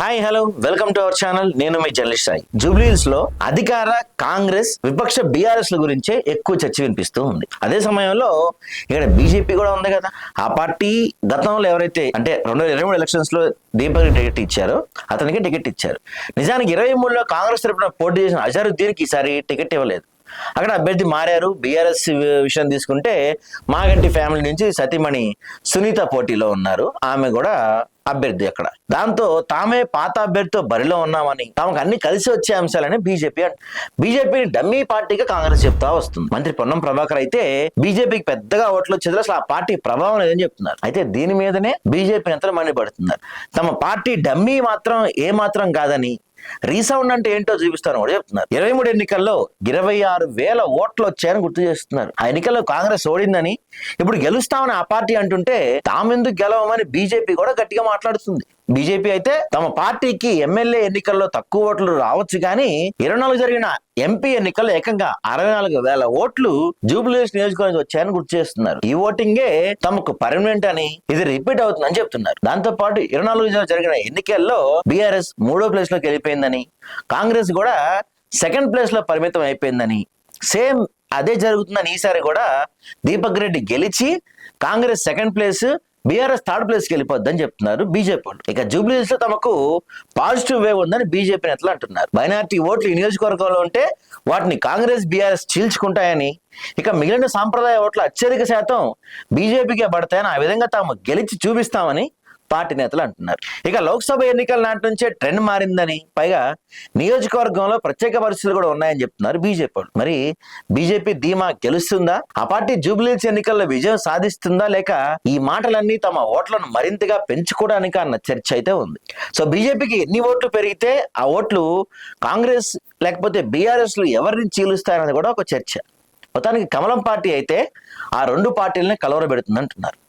Hi hello welcome to our channel. నేను మీ journalist Sai. Jubilee Hills లో అధికార కాంగ్రెస్ విపక్ష బీఆర్ఎస్ ల గురించే ఎక్కువ చర్చ వినిపిస్తూ ఉంది. అదే సమయంలో ఇక్కడ బీజేపీ కూడా ఉంది కదా. ఆ పార్టీ గతంలో ఎవరైతే అంటే 2023 ఎలక్షన్స్ లో దీపక్ టికెట్ ఇచ్చారో అతనికి టికెట్ ఇచ్చారు. నిజానికి 23లో కాంగ్రెస్ తరఫున పోటీ చేసిన అజరుద్దీన్ కి ఈసారి టికెట్ ఇవ్వలేదు. అక్కడ అభ్యర్థి మారారు. బీఆర్ఎస్ విషయం తీసుకుంటే మాగంటి ఫ్యామిలీ నుంచి సతీమణి సునీత పోటీలో ఉన్నారు. ఆమె కూడా అభ్యర్థి అక్కడ. దాంతో తామే పాత అభ్యర్థితో బరిలో ఉన్నామని తమకు అన్ని కలిసి వచ్చే అంశాలని బీజేపీని డమ్మీ పార్టీగా కాంగ్రెస్ చెప్తా వస్తుంది. మంత్రి పొన్నం ప్రభాకర్ అయితే బీజేపీకి పెద్దగా ఓట్లు వచ్చేది అసలు ఆ పార్టీ ప్రభావం లేదని చెప్తున్నారు. అయితే దీని మీదనే బీజేపీ నేతలు మండిపడుతున్నారు. తమ పార్టీ డమ్మీ మాత్రం ఏ మాత్రం కాదని, రీసౌండ్ అంటే ఏంటో చూపిస్తాను కూడా చెప్తున్నారు. 23 ఎన్నికల్లో 26,000 ఓట్లు వచ్చాయని గుర్తు చేస్తున్నారు. ఆ ఎన్నికల్లో కాంగ్రెస్ ఓడిందని, ఇప్పుడు గెలుస్తామని ఆ పార్టీ అంటుంటే తామెందుకు గెలవమని బీజేపీ కూడా గట్టిగా మాట్లాడుతుంది. బీజేపీ అయితే తమ పార్టీకి ఎమ్మెల్యే ఎన్నికల్లో తక్కువ ఓట్లు రావచ్చు కానీ 24 జరిగిన ఎంపీ ఎన్నికల్లో ఏకంగా 64,000 ఓట్లు జూబ్లీహిల్స్ నియోజకవర్గం వచ్చాయని గుర్తు చేస్తున్నారు. ఈ ఓటింగే తమకు పర్మనెంట్ అని, ఇది రిపీట్ అవుతుందని చెప్తున్నారు. దాంతో పాటు 24 జరిగిన ఎన్నికల్లో బీఆర్ఎస్ 3వ ప్లేస్ లోకి వెళ్ళిపోయిందని, కాంగ్రెస్ కూడా 2nd ప్లేస్ లో పరిమితం అయిపోయిందని, సేమ్ అదే జరుగుతుందని ఈసారి కూడా దీపక్ రెడ్డి గెలిచి Congress 2nd place, BRS 3rd ప్లేస్కి వెళ్ళిపోద్దని చెప్తున్నారు బీజేపీ వాళ్ళు. ఇక జూబ్లీహిల్స్ లో తమకు పాజిటివ్ వేవ్ ఉందని బీజేపీ నేతలు అంటున్నారు. మైనార్టీ ఓట్లు ఈ నియోజకవర్గంలో ఉంటే వాటిని కాంగ్రెస్ బీఆర్ఎస్ చీల్చుకుంటాయని, ఇక మిగిలిన సాంప్రదాయ ఓట్లు అత్యధిక శాతం బీజేపీకే పడతాయని, ఆ విధంగా తాము గెలిచి చూపిస్తామని పార్టీ నేతలు అంటున్నారు. ఇక లోక్సభ ఎన్నికల నాటి నుంచే ట్రెండ్ మారిందని, పైగా నియోజకవర్గంలో ప్రత్యేక పరిస్థితులు కూడా ఉన్నాయని చెప్తున్నారు బీజేపీ వాళ్ళు. మరి బీజేపీ ధీమా గెలుస్తుందా? ఆ పార్టీ జూబ్లీహిల్స్ ఎన్నికల్లో విజయం సాధిస్తుందా? లేక ఈ మాటలన్నీ తమ ఓట్లను మరింతగా పెంచుకోవడానికి అన్న చర్చ అయితే ఉంది. సో బీజేపీకి ఎన్ని ఓట్లు పెరిగితే ఆ ఓట్లు కాంగ్రెస్ లేకపోతే బీఆర్ఎస్ లు ఎవరిని చీలుస్తాయన్నది కూడా ఒక చర్చ. మొత్తానికి కమలం పార్టీ అయితే ఆ 2 పార్టీలని కలవరబెడుతుంది అంటున్నారు.